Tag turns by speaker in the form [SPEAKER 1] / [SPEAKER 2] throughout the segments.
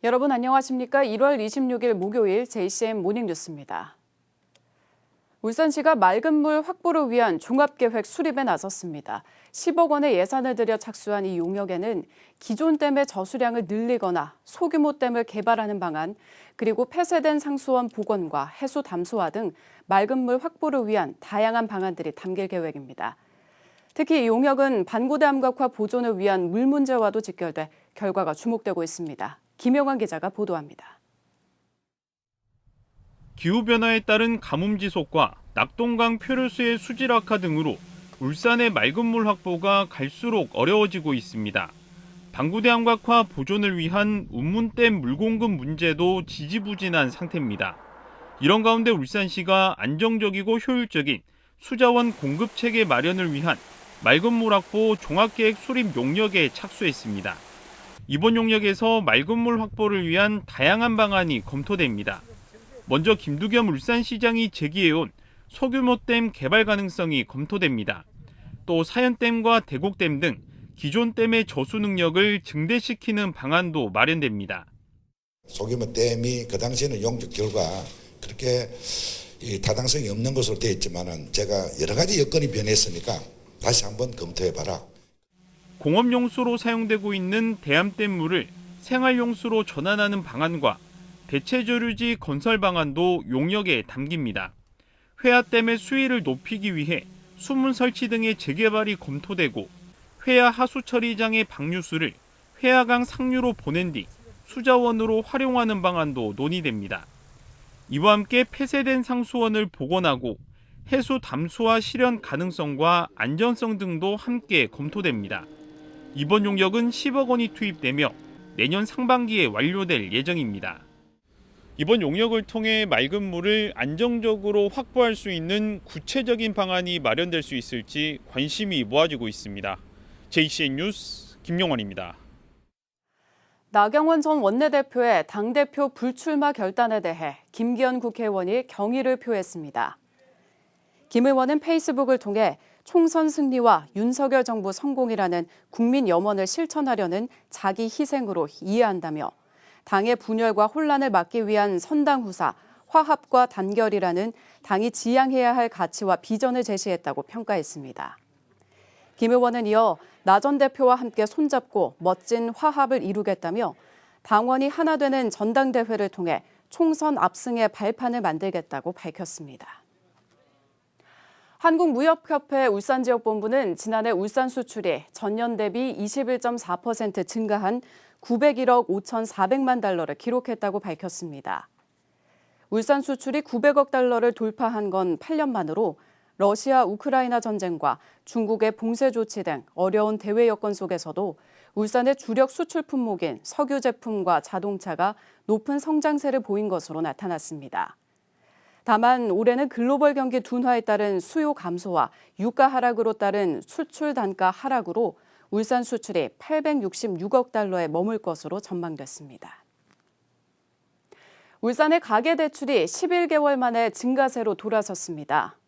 [SPEAKER 1] 여러분 안녕하십니까? 1월 26일 목요일 JCM 모닝뉴스입니다. 울산시가 맑은 물 확보를 위한 종합계획 수립에 나섰습니다. 10억 원의 예산을 들여 착수한 이 용역에는 기존 댐의 저수량을 늘리거나 소규모 댐을 개발하는 방안, 그리고 폐쇄된 상수원 복원과 해수 담수화 등 맑은 물 확보를 위한 다양한 방안들이 담길 계획입니다. 특히 이 용역은 반고대 암각화 보존을 위한 물 문제와도 직결돼 결과가 주목되고 있습니다. 김영환 기자가 보도합니다.
[SPEAKER 2] 기후변화에 따른 가뭄 지속과 낙동강 표류수의 수질 악화 등으로 울산의 맑은 물 확보가 갈수록 어려워지고 있습니다. 반구대 암각화 보존을 위한 운문댐 물공급 문제도 지지부진한 상태입니다. 이런 가운데 울산시가 안정적이고 효율적인 수자원 공급 체계 마련을 위한 맑은 물 확보 종합계획 수립 용역에 착수했습니다. 이번 용역에서 맑은 물 확보를 위한 다양한 방안이 검토됩니다. 먼저 김두겸 울산시장이 제기해온 소규모 댐 개발 가능성이 검토됩니다. 또 사연댐과 대곡댐 등 기존 댐의 저수 능력을 증대시키는 방안도 마련됩니다.
[SPEAKER 3] 소규모 댐이 그 당시에는 용적 결과 그렇게 타당성이 없는 것으로 되어 있지만은 제가 여러 가지 여건이 변했으니까 다시 한번 검토해봐라.
[SPEAKER 2] 공업용수로 사용되고 있는 대암댐 물을 생활용수로 전환하는 방안과 대체조류지 건설 방안도 용역에 담깁니다. 회하댐의 수위를 높이기 위해 수문 설치 등의 재개발이 검토되고 회하 하수 처리장의 방류수를 회하강 상류로 보낸 뒤 수자원으로 활용하는 방안도 논의됩니다. 이와 함께 폐쇄된 상수원을 복원하고 해수 담수화 실현 가능성과 안전성 등도 함께 검토됩니다. 이번 용역은 10억 원이 투입되며 내년 상반기에 완료될 예정입니다. 이번 용역을 통해 맑은 물을 안정적으로 확보할 수 있는 구체적인 방안이 마련될 수 있을지 관심이 모아지고 있습니다. JCN 뉴스 김용환입니다.
[SPEAKER 1] 나경원 전 원내대표의 당대표 불출마 결단에 대해 김기현 국회의원이 경의를 표했습니다. 김 의원은 페이스북을 통해 총선 승리와 윤석열 정부 성공이라는 국민 염원을 실천하려는 자기 희생으로 이해한다며 당의 분열과 혼란을 막기 위한 선당 후사, 화합과 단결이라는 당이 지향해야 할 가치와 비전을 제시했다고 평가했습니다. 김 의원은 이어 나 전 대표와 함께 손잡고 멋진 화합을 이루겠다며 당원이 하나 되는 전당대회를 통해 총선 압승의 발판을 만들겠다고 밝혔습니다. 한국무역협회 울산지역본부는 지난해 울산 수출이 전년 대비 21.4% 증가한 901억 5,400만 달러를 기록했다고 밝혔습니다. 울산 수출이 900억 달러를 돌파한 건 8년 만으로 러시아 우크라이나 전쟁과 중국의 봉쇄 조치 등 어려운 대외 여건 속에서도 울산의 주력 수출 품목인 석유 제품과 자동차가 높은 성장세를 보인 것으로 나타났습니다. 다만 올해는 글로벌 경기 둔화에 따른 수요 감소와 유가 하락으로 따른 수출 단가 하락으로 울산 수출이 866억 달러에 머물 것으로 전망됐습니다. 울산의 가계대출이 11개월 만에 증가세로 돌아섰습니다.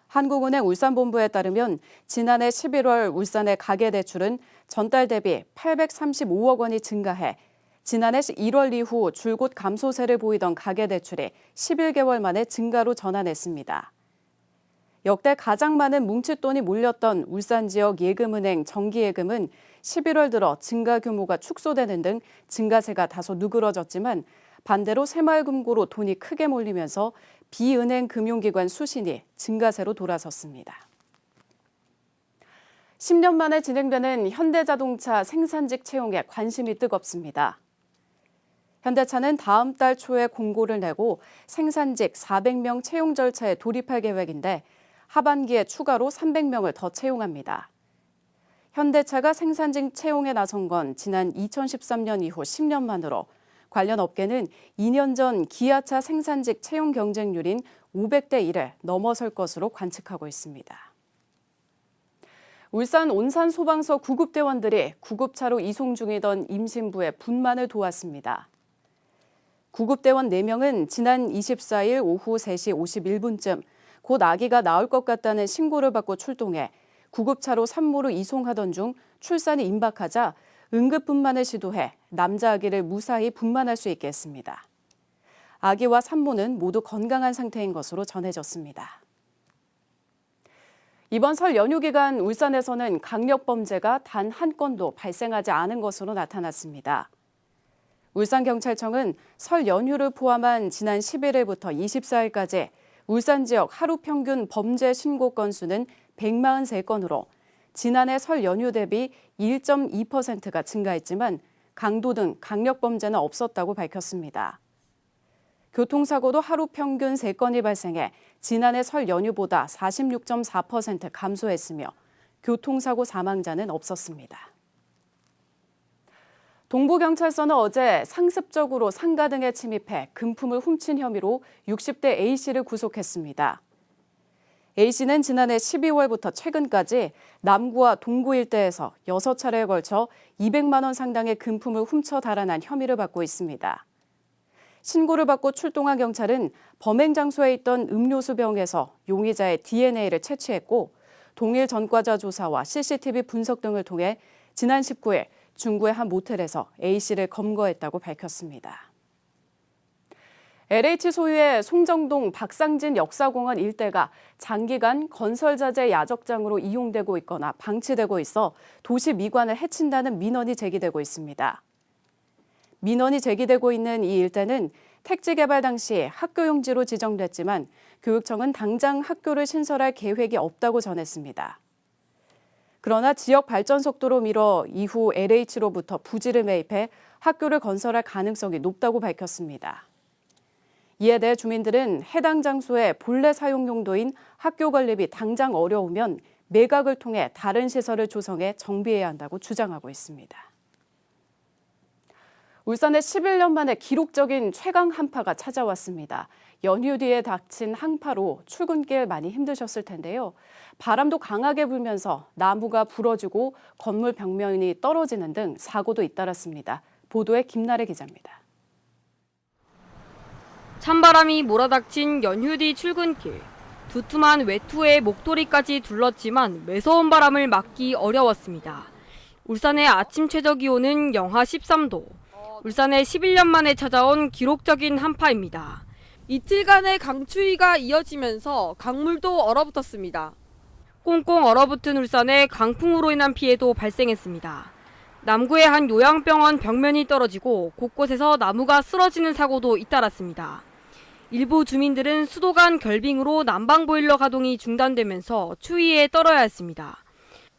[SPEAKER 1] 한국은행 울산본부에 따르면 지난해 11월 울산의 가계대출은 전달 대비 835억 원이 증가해 지난해 1월 이후 줄곧 감소세를 보이던 가계대출이 11개월 만에 증가로 전환했습니다. 역대 가장 많은 뭉칫돈이 몰렸던 울산 지역 예금은행 정기예금은 11월 들어 증가 규모가 축소되는 등 증가세가 다소 누그러졌지만 반대로 새마을금고로 돈이 크게 몰리면서 비은행 금융기관 수신이 증가세로 돌아섰습니다. 10년 만에 진행되는 현대자동차 생산직 채용에 관심이 뜨겁습니다. 현대차는 다음 달 초에 공고를 내고 생산직 400명 채용 절차에 돌입할 계획인데 하반기에 추가로 300명을 더 채용합니다. 현대차가 생산직 채용에 나선 건 지난 2013년 이후 10년 만으로 관련 업계는 2년 전 기아차 생산직 채용 경쟁률인 500대 1을 넘어설 것으로 관측하고 있습니다. 울산 온산소방서 구급대원들이 구급차로 이송 중이던 임신부의 분만을 도왔습니다. 구급대원 4명은 지난 24일 오후 3시 51분쯤 곧 아기가 나올 것 같다는 신고를 받고 출동해 구급차로 산모를 이송하던 중 출산이 임박하자 응급분만을 시도해 남자 아기를 무사히 분만할 수 있게 했습니다. 아기와 산모는 모두 건강한 상태인 것으로 전해졌습니다. 이번 설 연휴 기간 울산에서는 강력범죄가 단 한 건도 발생하지 않은 것으로 나타났습니다. 울산경찰청은 설 연휴를 포함한 지난 11일부터 24일까지 울산 지역 하루 평균 범죄 신고 건수는 143건으로 지난해 설 연휴 대비 1.2%가 증가했지만 강도 등 강력범죄는 없었다고 밝혔습니다. 교통사고도 하루 평균 3건이 발생해 지난해 설 연휴보다 46.4% 감소했으며 교통사고 사망자는 없었습니다. 동부경찰서는 어제 상습적으로 상가 등에 침입해 금품을 훔친 혐의로 60대 A씨를 구속했습니다. A씨는 지난해 12월부터 최근까지 남구와 동구 일대에서 6차례에 걸쳐 200만 원 상당의 금품을 훔쳐 달아난 혐의를 받고 있습니다. 신고를 받고 출동한 경찰은 범행 장소에 있던 음료수 병에서 용의자의 DNA를 채취했고 동일 전과자 조사와 CCTV 분석 등을 통해 지난 19일 중구의 한 모텔에서 A씨를 검거했다고 밝혔습니다. LH 소유의 송정동 박상진 역사공원 일대가 장기간 건설자재 야적장으로 이용되고 있거나 방치되고 있어 도시 미관을 해친다는 민원이 제기되고 있습니다. 민원이 제기되고 있는 이 일대는 택지 개발 당시 학교용지로 지정됐지만 교육청은 당장 학교를 신설할 계획이 없다고 전했습니다. 그러나 지역 발전 속도로 미뤄 이후 LH로부터 부지를 매입해 학교를 건설할 가능성이 높다고 밝혔습니다. 이에 대해 주민들은 해당 장소의 본래 사용 용도인 학교 건립이 당장 어려우면 매각을 통해 다른 시설을 조성해 정비해야 한다고 주장하고 있습니다. 울산에 11년 만에 기록적인 최강 한파가 찾아왔습니다. 연휴 뒤에 닥친 항파로 출근길 많이 힘드셨을 텐데요. 바람도 강하게 불면서 나무가 부러지고 건물 벽면이 떨어지는 등 사고도 잇따랐습니다. 보도에 김나래 기자입니다.
[SPEAKER 4] 찬바람이 몰아닥친 연휴 뒤 출근길. 두툼한 외투에 목도리까지 둘렀지만 매서운 바람을 막기 어려웠습니다. 울산의 아침 최저 기온은 영하 13도. 울산에 11년 만에 찾아온 기록적인 한파입니다.
[SPEAKER 5] 이틀간의 강추위가 이어지면서 강물도 얼어붙었습니다.
[SPEAKER 4] 꽁꽁 얼어붙은 울산에 강풍으로 인한 피해도 발생했습니다. 남구의 한 요양병원 벽면이 떨어지고 곳곳에서 나무가 쓰러지는 사고도 잇따랐습니다. 일부 주민들은 수도 간 결빙으로 난방 보일러 가동이 중단되면서 추위에 떨어야 했습니다.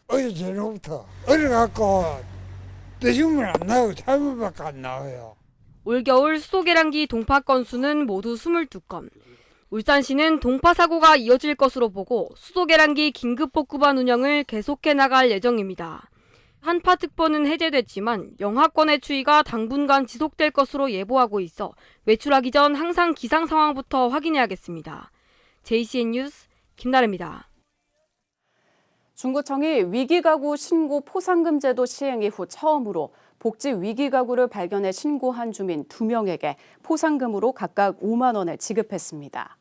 [SPEAKER 6] 어제 저녁부터 얼어갖고 늦으면 안 나오고 탈물밖에 안 나와요.
[SPEAKER 4] 올겨울 수도 계량기 동파 건수는 모두 22건. 울산시는 동파 사고가 이어질 것으로 보고 수도 계량기 긴급 복구반 운영을 계속해 나갈 예정입니다. 한파특보는 해제됐지만 영하권의 추위가 당분간 지속될 것으로 예보하고 있어 외출하기 전 항상 기상 상황부터 확인해야겠습니다. JCN 뉴스 김나래입니다.
[SPEAKER 1] 중구청이 위기가구 신고 포상금 제도 시행 이후 처음으로 복지 위기가구를 발견해 신고한 주민 2명에게 포상금으로 각각 5만 원을 지급했습니다.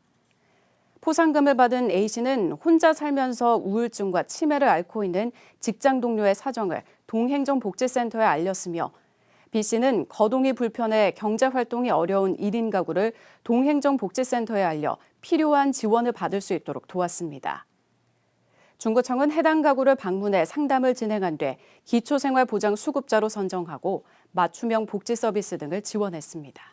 [SPEAKER 1] 포상금을 받은 A씨는 혼자 살면서 우울증과 치매를 앓고 있는 직장 동료의 사정을 동행정복지센터에 알렸으며 B씨는 거동이 불편해 경제활동이 어려운 1인 가구를 동행정복지센터에 알려 필요한 지원을 받을 수 있도록 도왔습니다. 중구청은 해당 가구를 방문해 상담을 진행한 뒤 기초생활보장 수급자로 선정하고 맞춤형 복지 서비스 등을 지원했습니다.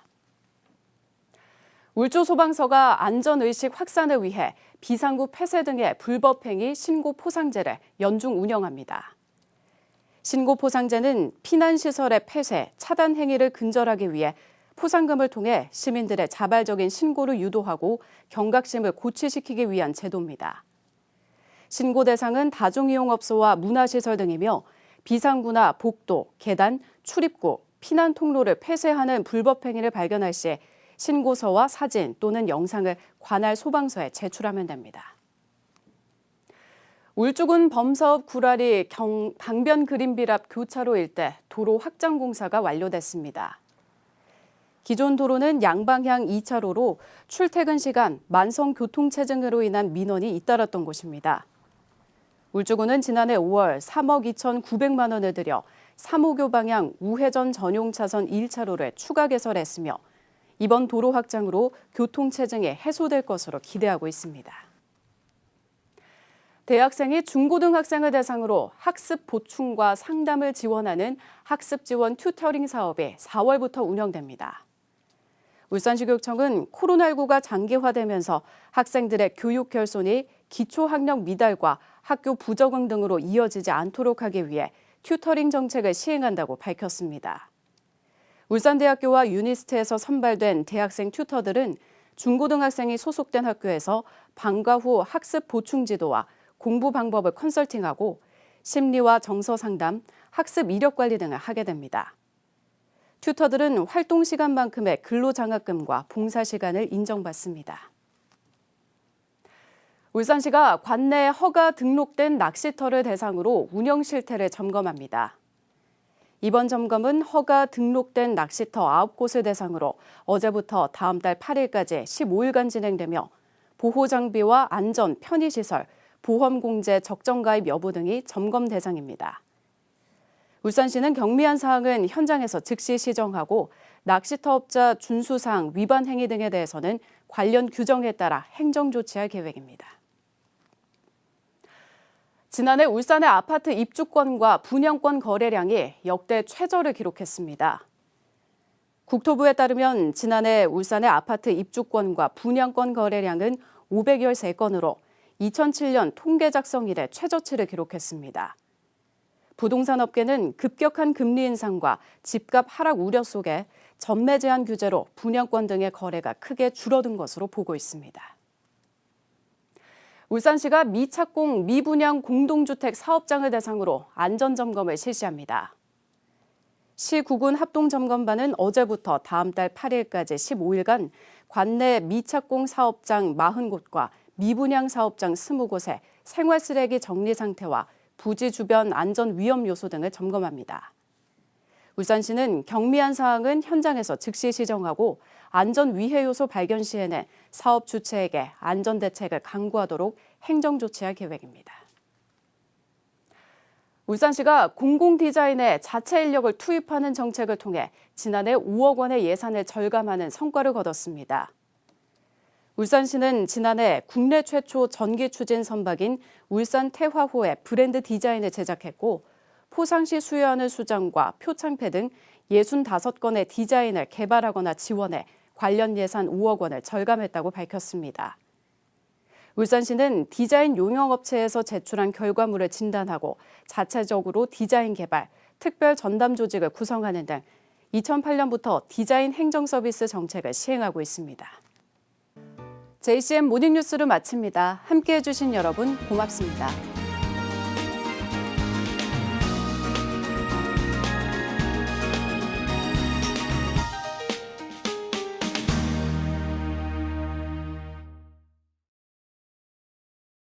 [SPEAKER 1] 울주소방서가 안전의식 확산을 위해 비상구 폐쇄 등의 불법행위 신고 포상제를 연중 운영합니다. 신고 포상제는 피난시설의 폐쇄, 차단 행위를 근절하기 위해 포상금을 통해 시민들의 자발적인 신고를 유도하고 경각심을 고취시키기 위한 제도입니다. 신고 대상은 다중이용업소와 문화시설 등이며 비상구나 복도, 계단, 출입구, 피난 통로를 폐쇄하는 불법 행위를 발견할 시 신고서와 사진 또는 영상을 관할 소방서에 제출하면 됩니다. 울주군 범사읍 구라리 강변 그린빌 앞 교차로 일대 도로 확장 공사가 완료됐습니다. 기존 도로는 양방향 2차로로 출퇴근 시간 만성 교통체증으로 인한 민원이 잇따랐던 곳입니다. 울주군은 지난해 5월 3억 2,900만 원을 들여 3호교 방향 우회전 전용 차선 1차로를 추가 개설했으며 이번 도로 확장으로 교통체증이 해소될 것으로 기대하고 있습니다. 대학생이 중고등학생을 대상으로 학습 보충과 상담을 지원하는 학습 지원 튜터링 사업이 4월부터 운영됩니다. 울산시교육청은 코로나19가 장기화되면서 학생들의 교육 결손이 기초학력 미달과 학교 부적응 등으로 이어지지 않도록 하기 위해 튜터링 정책을 시행한다고 밝혔습니다. 울산대학교와 유니스트에서 선발된 대학생 튜터들은 중고등학생이 소속된 학교에서 방과 후 학습 보충 지도와 공부 방법을 컨설팅하고 심리와 정서 상담, 학습 이력 관리 등을 하게 됩니다. 튜터들은 활동 시간만큼의 근로장학금과 봉사 시간을 인정받습니다. 울산시가 관내에 허가 등록된 낚시터를 대상으로 운영 실태를 점검합니다. 이번 점검은 허가 등록된 낚시터 9곳을 대상으로 어제부터 다음 달 8일까지 15일간 진행되며 보호장비와 안전, 편의시설, 보험공제 적정가입 여부 등이 점검 대상입니다. 울산시는 경미한 사항은 현장에서 즉시 시정하고 낚시터 업자 준수사항 위반 행위 등에 대해서는 관련 규정에 따라 행정 조치할 계획입니다. 지난해 울산의 아파트 입주권과 분양권 거래량이 역대 최저를 기록했습니다. 국토부에 따르면 지난해 울산의 아파트 입주권과 분양권 거래량은 513건으로 2007년 통계 작성 이래 최저치를 기록했습니다. 부동산 업계는 급격한 금리 인상과 집값 하락 우려 속에 전매 제한 규제로 분양권 등의 거래가 크게 줄어든 것으로 보고 있습니다. 울산시가 미착공, 미분양 공동주택 사업장을 대상으로 안전점검을 실시합니다. 시 구군 합동점검반은 어제부터 다음 달 8일까지 15일간 관내 미착공 사업장 40곳과 미분양 사업장 20곳의 생활쓰레기 정리 상태와 부지 주변 안전 위험 요소 등을 점검합니다. 울산시는 경미한 사항은 현장에서 즉시 시정하고 안전 위해 요소 발견 시에는 사업 주체에게 안전 대책을 강구하도록 행정 조치할 계획입니다. 울산시가 공공 디자인에 자체 인력을 투입하는 정책을 통해 지난해 5억 원의 예산을 절감하는 성과를 거뒀습니다. 울산시는 지난해 국내 최초 전기 추진 선박인 울산 태화호의 브랜드 디자인을 제작했고 포상시 수여하는 수장과 표창패 등 65건의 디자인을 개발하거나 지원해 관련 예산 5억 원을 절감했다고 밝혔습니다. 울산시는 디자인 용역업체에서 제출한 결과물을 진단하고 자체적으로 디자인 개발, 특별 전담 조직을 구성하는 등 2008년부터 디자인 행정 서비스 정책을 시행하고 있습니다. JCM 모닝뉴스를 마칩니다. 함께해 주신 여러분 고맙습니다.